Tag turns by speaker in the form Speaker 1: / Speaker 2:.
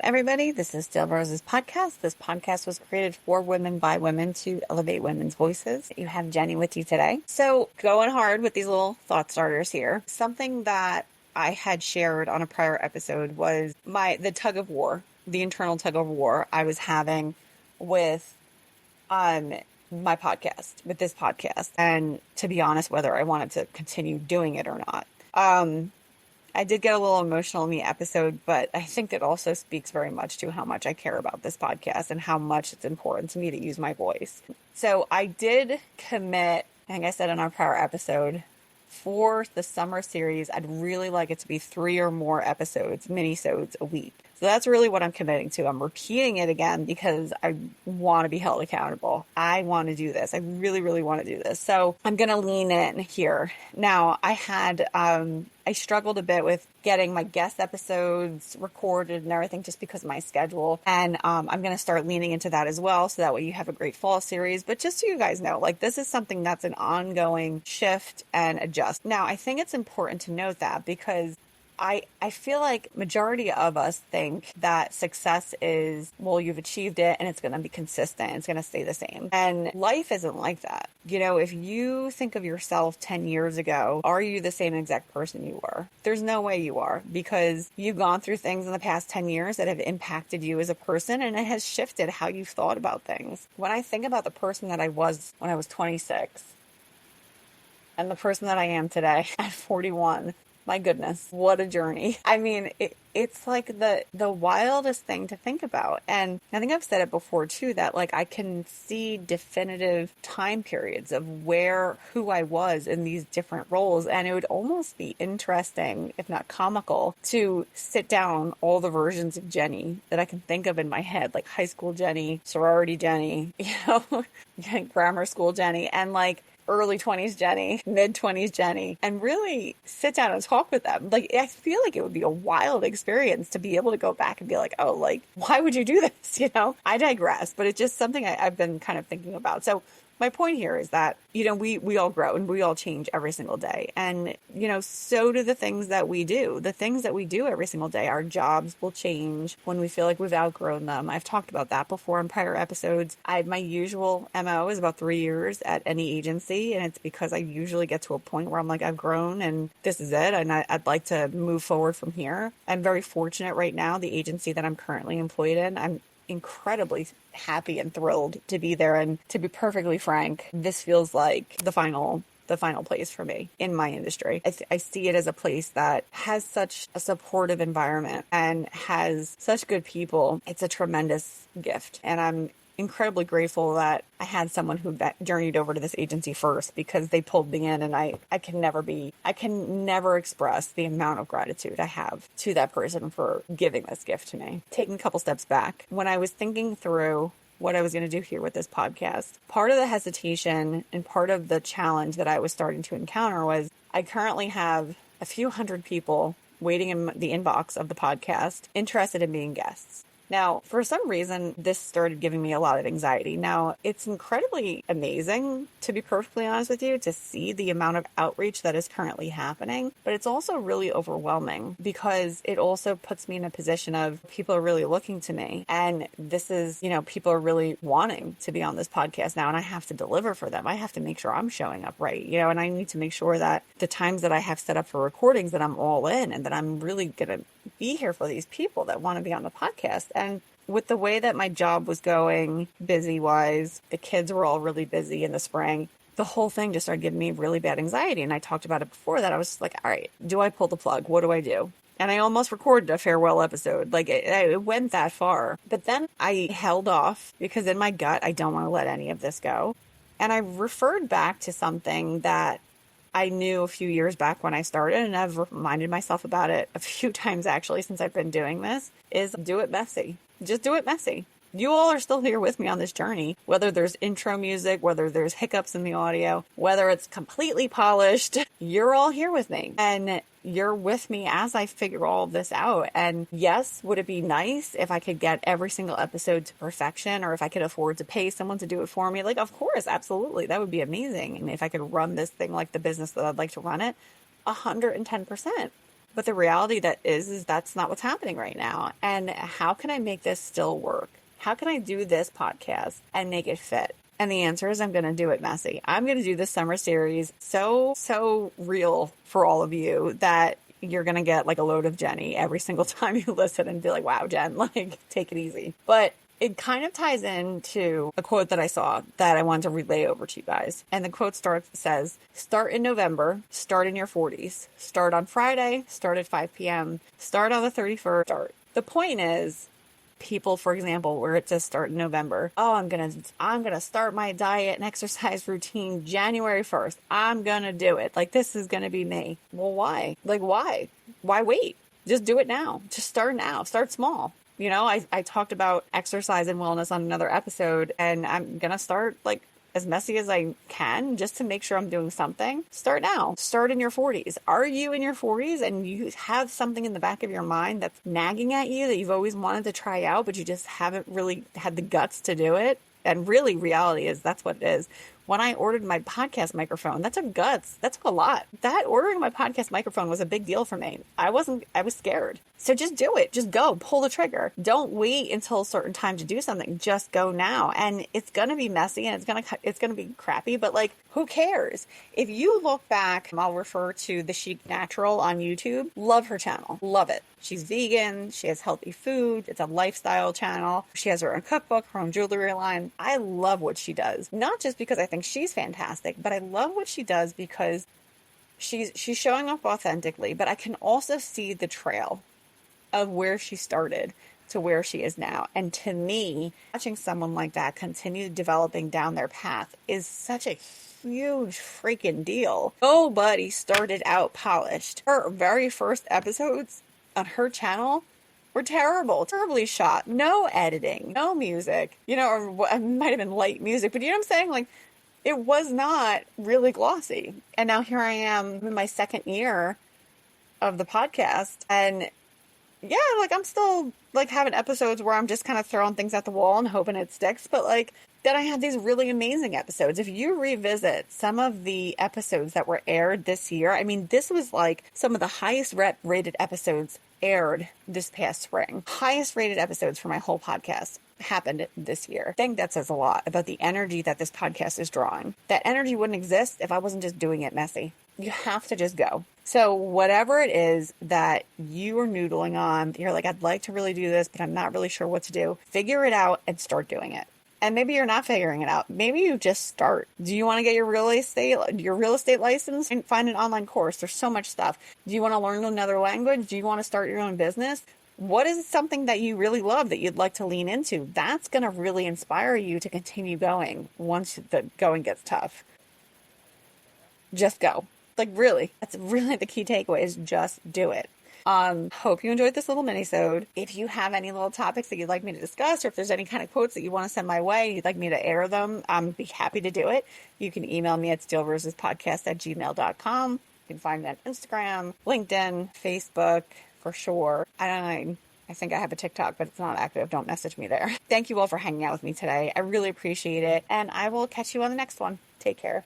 Speaker 1: everybody. This is Still Rose's podcast. This podcast was created for women by women to elevate women's voices. You have Jenny with you today. So going hard with these little thought starters here. Something that I had shared on a prior episode was the tug of war, the internal tug of war I was having with my podcast, with this podcast. And to be honest, whether I wanted to continue doing it or not. I did get a little emotional in the episode, but I think it also speaks very much to how much I care about this podcast and how much it's important to me to use my voice. So I did commit, like I said in our prior episode, for the summer series, I'd really like it to be 3 or more episodes, mini-sodes a week. So that's really what I'm committing to. I'm repeating it again because I want to be held accountable. I want to do this. I really, really want to do this. So I'm going to lean in here. Now, I struggled a bit with getting my guest episodes recorded and everything just because of my schedule. And I'm going to start leaning into that as well. So that way you have a great fall series. But just so you guys know, this is something that's an ongoing shift and adjust. Now, I think it's important to note that because I feel like majority of us think that success is, well, you've achieved it and it's going to be consistent. It's going to stay the same. And life isn't like that. You know, if you think of yourself 10 years ago, are you the same exact person you were? There's no way you are, because you've gone through things in the past 10 years that have impacted you as a person, and it has shifted how you've thought about things. When I think about the person that I was when I was 26 and the person that I am today at 41, my goodness, what a journey. I mean, it's like the wildest thing to think about. And I think I've said it before too, that I can see definitive time periods of who I was in these different roles. And it would almost be interesting, if not comical, to sit down all the versions of Jenny that I can think of in my head, like high school Jenny, sorority Jenny, grammar school Jenny, and early 20s Jenny, mid 20s Jenny, and really sit down and talk with them. I feel like it would be a wild experience to be able to go back and be like, oh, why would you do this? I digress, but it's just something I've been kind of thinking about. So my point here is that, we all grow and we all change every single day. And, so do the things that we do. The things that we do every single day, our jobs will change when we feel like we've outgrown them. I've talked about that before in prior episodes. My usual MO is about 3 years at any agency. And it's because I usually get to a point where I'm like, I've grown and this is it. And I'd like to move forward from here. I'm very fortunate right now. The agency that I'm currently employed in, I'm incredibly happy and thrilled to be there. And to be perfectly frank, this feels like the final place for me in my industry. I see it as a place that has such a supportive environment and has such good people. It's a tremendous gift. And I'm incredibly grateful that I had someone who journeyed over to this agency first, because they pulled me in, and I can never express the amount of gratitude I have to that person for giving this gift to me. Taking a couple steps back, when I was thinking through what I was going to do here with this podcast, part of the hesitation and part of the challenge that I was starting to encounter was I currently have a few hundred people waiting in the inbox of the podcast interested in being guests. Now, for some reason, this started giving me a lot of anxiety. Now, it's incredibly amazing, to be perfectly honest with you, to see the amount of outreach that is currently happening. But it's also really overwhelming, because it also puts me in a position of people are really looking to me. And this is, people are really wanting to be on this podcast now, and I have to deliver for them. I have to make sure I'm showing up right, and I need to make sure that the times that I have set up for recordings, that I'm all in and that I'm really going to be here for these people that want to be on the podcast. And with the way that my job was going, busy-wise, the kids were all really busy in the spring, the whole thing just started giving me really bad anxiety. And I talked about it before that. I was just like, all right, do I pull the plug? What do I do? And I almost recorded a farewell episode. It went that far. But then I held off, because in my gut, I don't want to let any of this go. And I referred back to something that I knew a few years back when I started, and I've reminded myself about it a few times actually since I've been doing this, is do it messy. Just do it messy. You all are still here with me on this journey, whether there's intro music, whether there's hiccups in the audio, whether it's completely polished, you're all here with me. And you're with me as I figure all of this out. And yes, would it be nice if I could get every single episode to perfection, or if I could afford to pay someone to do it for me? Of course, absolutely. That would be amazing. And if I could run this thing like the business that I'd like to run it, 110%. But the reality that is that's not what's happening right now. And how can I make this still work? How can I do this podcast and make it fit? And the answer is I'm going to do it messy. I'm going to do this summer series so real for all of you that you're going to get like a load of Jenny every single time you listen and be like, wow, Jen, like take it easy. But it kind of ties into a quote that I saw that I wanted to relay over to you guys. And the quote says, start in November, start in your 40s, start on Friday, start at 5 p.m., start on the 31st, start. The point is, people, for example, where it says start in November. Oh, I'm gonna start my diet and exercise routine January 1st. I'm gonna do it. Like, this is gonna be me. Well, why? Like, why? Why wait? Just do it now. Just start now. Start small. You know, I talked about exercise and wellness on another episode, and I'm gonna start like as messy as I can just to make sure I'm doing something. Start now. Start in your 40s. Are you in your 40s and you have something in the back of your mind that's nagging at you that you've always wanted to try out, but you just haven't really had the guts to do it? And really, reality is that's what it is. When I ordered my podcast microphone, that took guts. That took a lot. That ordering my podcast microphone was a big deal for me. I was scared. So just do it. Just go. Pull the trigger. Don't wait until a certain time to do something. Just go now. And it's going to be messy and it's going to be crappy, but like, who cares? If you look back, I'll refer to the Chic Natural on YouTube. Love her channel. Love it. She's vegan. She has healthy food. It's a lifestyle channel. She has her own cookbook, her own jewelry line. I love what she does. Not just because I think she's fantastic, but I love what she does because she's showing up authentically, but I can also see the trail of where she started to where she is now. And to me, watching someone like that continue developing down their path is such a huge freaking deal. Nobody started out polished. Her very first episodes on her channel were terribly shot. No editing, no music, or it might have been light music, but you know what I'm saying? Like, it was not really glossy. And now here I am in my second year of the podcast. And yeah, like I'm still like having episodes where I'm just kind of throwing things at the wall and hoping it sticks. But like then I have these really amazing episodes. If you revisit some of the episodes that were aired this year, I mean, this was like some of the highest rated episodes aired this past spring. Highest rated episodes for my whole podcast happened this year. I think that says a lot about the energy that this podcast is drawing. That energy wouldn't exist if I wasn't just doing it messy. You have to just go. So whatever it is that you are noodling on, you're like, I'd like to really do this, but I'm not really sure what to do. Figure it out and start doing it. And maybe you're not figuring it out. Maybe you just start. Do you want to get your real estate license and find an online course? There's so much stuff. Do you want to learn another language? Do you want to start your own business? What is something that you really love that you'd like to lean into? That's going to really inspire you to continue going once the going gets tough. Just go. Like, really, that's really the key takeaway is just do it. Hope you enjoyed this little mini-sode. If you have any little topics that you'd like me to discuss, or if there's any kind of quotes that you want to send my way, you'd like me to air them, be happy to do it. You can email me at steelrosespodcast@gmail.com. You can find me on Instagram, LinkedIn, Facebook, for sure. I think I have a TikTok, but it's not active. Don't message me there. Thank you all for hanging out with me today. I really appreciate it. And I will catch you on the next one. Take care.